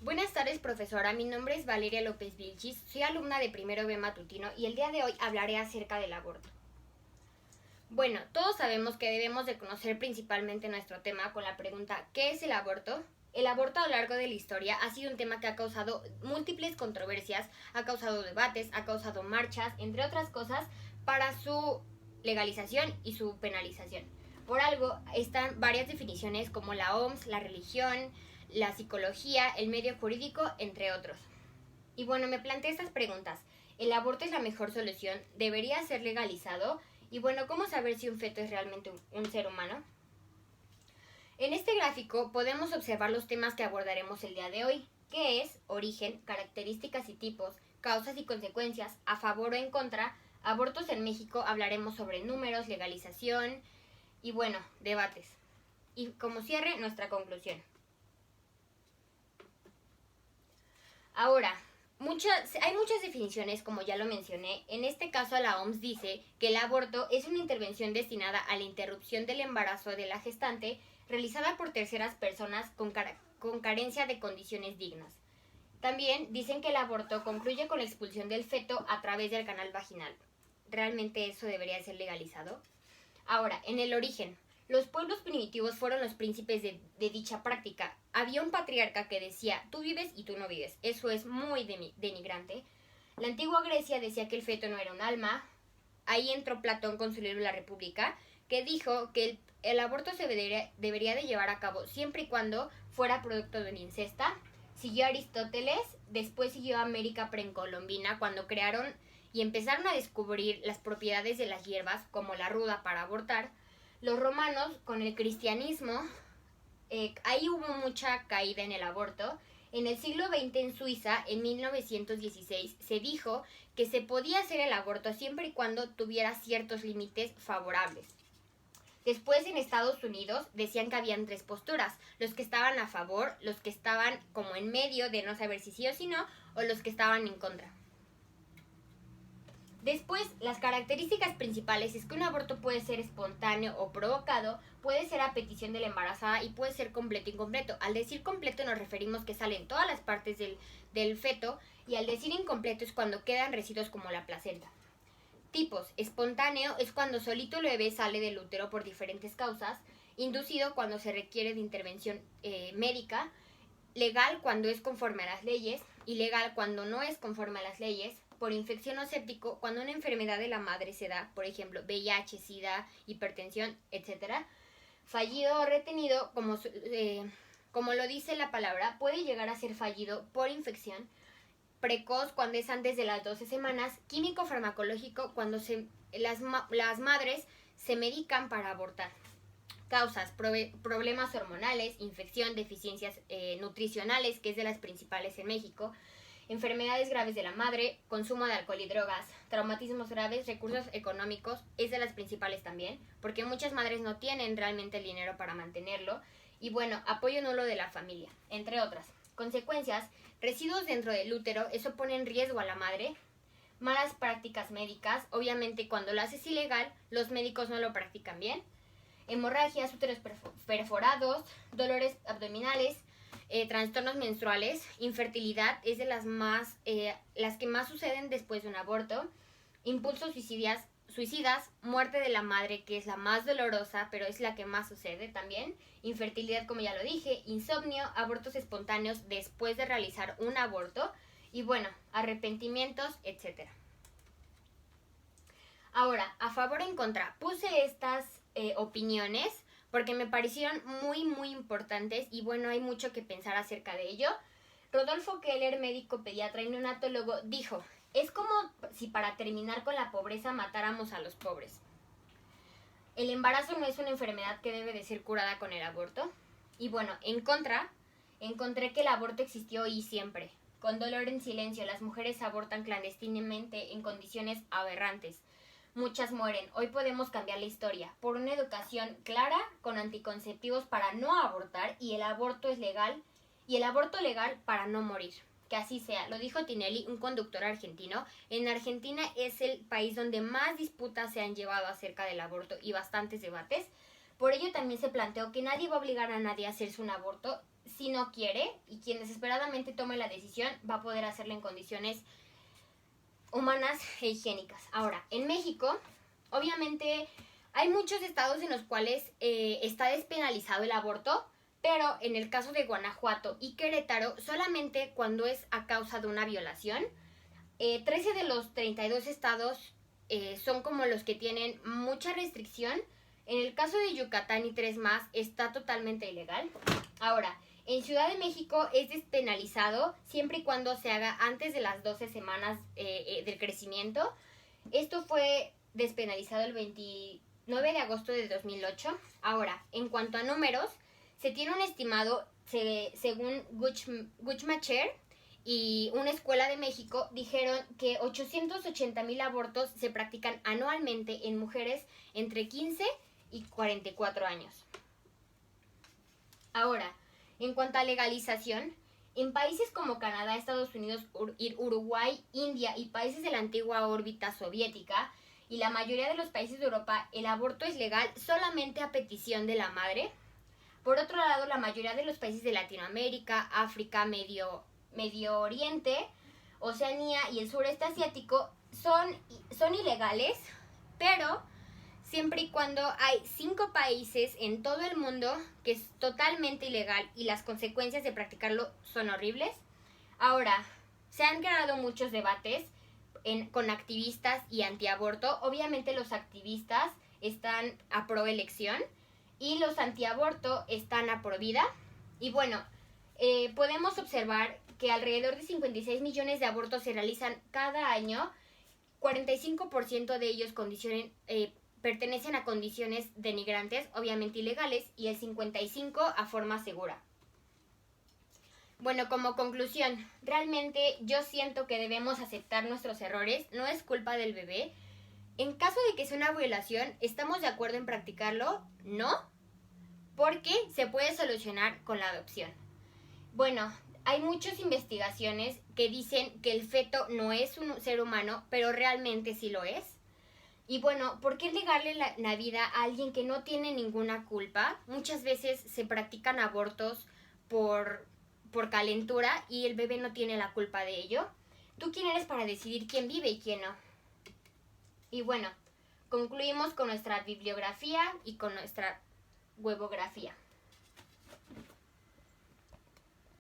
Buenas tardes, profesora. Mi nombre es Valeria López Vilchis. Soy alumna de primero B matutino y el día de hoy hablaré acerca del aborto. Bueno, todos sabemos que debemos de conocer principalmente nuestro tema con la pregunta ¿qué es el aborto? El aborto a lo largo de la historia ha sido un tema que ha causado múltiples controversias, ha causado debates, ha causado marchas, entre otras cosas, para su legalización y su penalización. Por algo están varias definiciones como la OMS, la religión, la psicología, el medio jurídico, entre otros. Y bueno, me planteé estas preguntas. ¿El aborto es la mejor solución? ¿Debería ser legalizado? Y bueno, ¿cómo saber si un feto es realmente un ser humano? En este gráfico podemos observar los temas que abordaremos el día de hoy, que es origen, características y tipos, causas y consecuencias, a favor o en contra, abortos en México, hablaremos sobre números, legalización y bueno, debates. Y como cierre, nuestra conclusión. Ahora, hay muchas definiciones, como ya lo mencioné. En este caso, la OMS dice que el aborto es una intervención destinada a la interrupción del embarazo de la gestante realizada por terceras personas con carencia de condiciones dignas. También dicen que el aborto concluye con la expulsión del feto a través del canal vaginal. ¿Realmente eso debería ser legalizado? Ahora, en el origen, los pueblos primitivos fueron los príncipes de dicha práctica. Había un patriarca que decía, tú vives y tú no vives. Eso es muy denigrante. La antigua Grecia decía que el feto no era un alma. Ahí entró Platón con su libro La República, que dijo que el aborto se debería de llevar a cabo siempre y cuando fuera producto de un incesto. Siguió Aristóteles, después siguió América precolombina cuando crearon y empezaron a descubrir las propiedades de las hierbas, como la ruda para abortar. Los romanos, con el cristianismo, ahí hubo mucha caída en el aborto. En el siglo XX en Suiza, en 1916, se dijo que se podía hacer el aborto siempre y cuando tuviera ciertos límites favorables. Después en Estados Unidos decían que habían tres posturas, los que estaban a favor, los que estaban como en medio de no saber si sí o si no, o los que estaban en contra. Después, las características principales es que un aborto puede ser espontáneo o provocado, puede ser a petición de la embarazada y puede ser completo o incompleto. Al decir completo nos referimos que salen todas las partes del feto y al decir incompleto es cuando quedan residuos como la placenta. Tipos. Espontáneo es cuando solito el bebé sale del útero por diferentes causas. Inducido cuando se requiere de intervención médica. Legal cuando es conforme a las leyes. Ilegal cuando no es conforme a las leyes. Por infección o séptico cuando una enfermedad de la madre se da, por ejemplo, VIH, SIDA, hipertensión, etc. Fallido o retenido, como lo dice la palabra, puede llegar a ser fallido por infección. Precoz cuando es antes de las 12 semanas, químico farmacológico cuando las madres se medican para abortar. Causas, problemas hormonales, infección, deficiencias nutricionales, que es de las principales en México, enfermedades graves de la madre, consumo de alcohol y drogas, traumatismos graves, recursos económicos, es de las principales también, porque muchas madres no tienen realmente el dinero para mantenerlo, y bueno, apoyo nulo de la familia, entre otras. Consecuencias, residuos dentro del útero, eso pone en riesgo a la madre. Malas prácticas médicas, obviamente cuando lo haces ilegal, los médicos no lo practican bien. Hemorragias, úteros perforados, dolores abdominales, trastornos menstruales, infertilidad, es de las que más suceden después de un aborto. Impulsos suicidas, muerte de la madre, que es la más dolorosa, pero es la que más sucede también. Infertilidad, como ya lo dije, insomnio, abortos espontáneos después de realizar un aborto y bueno, arrepentimientos, etc. Ahora, a favor o en contra, puse estas opiniones porque me parecieron muy importantes y bueno, hay mucho que pensar acerca de ello. Rodolfo Keller, médico pediatra y neonatólogo, dijo: es como si para terminar con la pobreza matáramos a los pobres. El embarazo no es una enfermedad que debe de ser curada con el aborto. Y bueno, en contra, encontré que el aborto existió y siempre. Con dolor en silencio, las mujeres abortan clandestinamente en condiciones aberrantes. Muchas mueren. Hoy podemos cambiar la historia por una educación clara con anticonceptivos para no abortar y el aborto es legal y el aborto legal para no morir. Que así sea. Lo dijo Tinelli, un conductor argentino. En Argentina es el país donde más disputas se han llevado acerca del aborto y bastantes debates. Por ello también se planteó que nadie va a obligar a nadie a hacerse un aborto si no quiere, y quien desesperadamente tome la decisión va a poder hacerlo en condiciones humanas e higiénicas. Ahora, en México, obviamente hay muchos estados en los cuales está despenalizado el aborto, pero en el caso de Guanajuato y Querétaro, solamente cuando es a causa de una violación. 13 de los 32 estados son como los que tienen mucha restricción. En el caso de Yucatán y 3 más está totalmente ilegal. Ahora, en Ciudad de México es despenalizado siempre y cuando se haga antes de las 12 semanas del crecimiento. Esto fue despenalizado el 29 de agosto de 2008. Ahora, en cuanto a números, se tiene un estimado, según Guttmacher y una escuela de México, dijeron que 880,000 abortos se practican anualmente en mujeres entre 15 y 44 años. Ahora, en cuanto a legalización, en países como Canadá, Estados Unidos, Uruguay, India y países de la antigua órbita soviética y la mayoría de los países de Europa, el aborto es legal solamente a petición de la madre. Por otro lado, la mayoría de los países de Latinoamérica, África, Medio Oriente, Oceanía y el sureste asiático son ilegales, pero siempre y cuando hay 5 países en todo el mundo que es totalmente ilegal y las consecuencias de practicarlo son horribles. Ahora, se han creado muchos debates con activistas y antiaborto. Obviamente los activistas están a pro elección y los antiaborto están a pro vida. Y bueno, podemos observar que alrededor de 56 millones de abortos se realizan cada año. 45% de ellos pertenecen a condiciones denigrantes, obviamente ilegales, y el 55% a forma segura. Bueno, como conclusión, realmente yo siento que debemos aceptar nuestros errores, no es culpa del bebé. En caso de que sea una violación, ¿estamos de acuerdo en practicarlo? No, porque se puede solucionar con la adopción. Bueno, hay muchas investigaciones que dicen que el feto no es un ser humano, pero realmente sí lo es. Y bueno, ¿por qué negarle la vida a alguien que no tiene ninguna culpa? Muchas veces se practican abortos por calentura y el bebé no tiene la culpa de ello. ¿Tú quién eres para decidir quién vive y quién no? Y bueno, concluimos con nuestra bibliografía y con nuestra huevografía.